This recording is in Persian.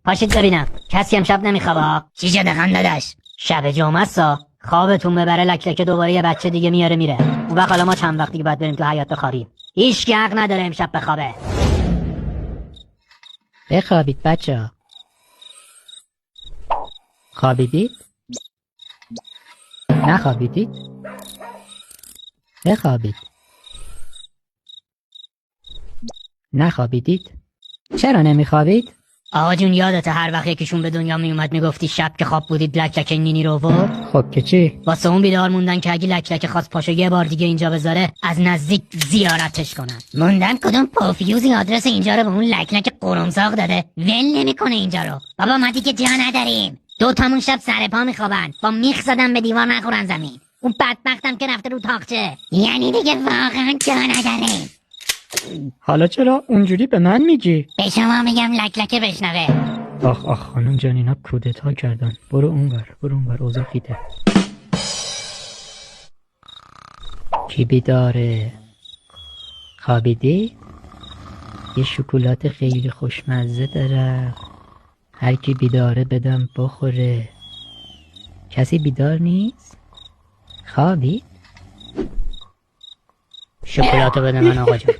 پاشید ببینم کسی امشب نمیخوابه؟ چی شده خنداداش؟ شب جمعه سا خوابتون ببره لک دوباره یه بچه دیگه میاره میره. اون وقت حالا ما چند وقتی که باید بریم تو حیاط بخوابیم. هیچ کی حق نداره امشب بخوابه. بخوابید بچه. خوابیدید؟ نخوابیدید؟ بخوابید. نخوابیدید؟ چرا نمیخوابید؟ آقا جون یادته هر وقت یکیشون به دنیا میومد میگفتی شب که خواب بودید لک نینی رو ورد؟ خب که چی؟ واسه اون بیدار موندن که اگه لک خواست پاشو یه بار دیگه اینجا بذاره از نزدیک زیارتش کنن. موندن کدوم پوفیوزی آدرس اینجا رو به اون لک قرمساق داده ول نمیکنه اینجا رو. بابا ما دیگه جا نداریم. دو تامون شب سر پا میخوابن با میخ زدن به دیوار نخورن زمین. اون بدبختم که رفته رو تاقچه. یعنی دیگه واقعا جا نداریم. حالا چرا اونجوری به من میگی؟ به شما میگم لک بشنوه. آخ خانم جان اینا کودتا کردن. برو اونور اوضاع خیته. کی بیداره؟ خوابیدی؟ یه شکلات خیلی خوشمزه داره، هر کی بیداره بدم بخوره. کسی بیدار نیست؟ خوابید؟ شکلاتو بده من آقا جان.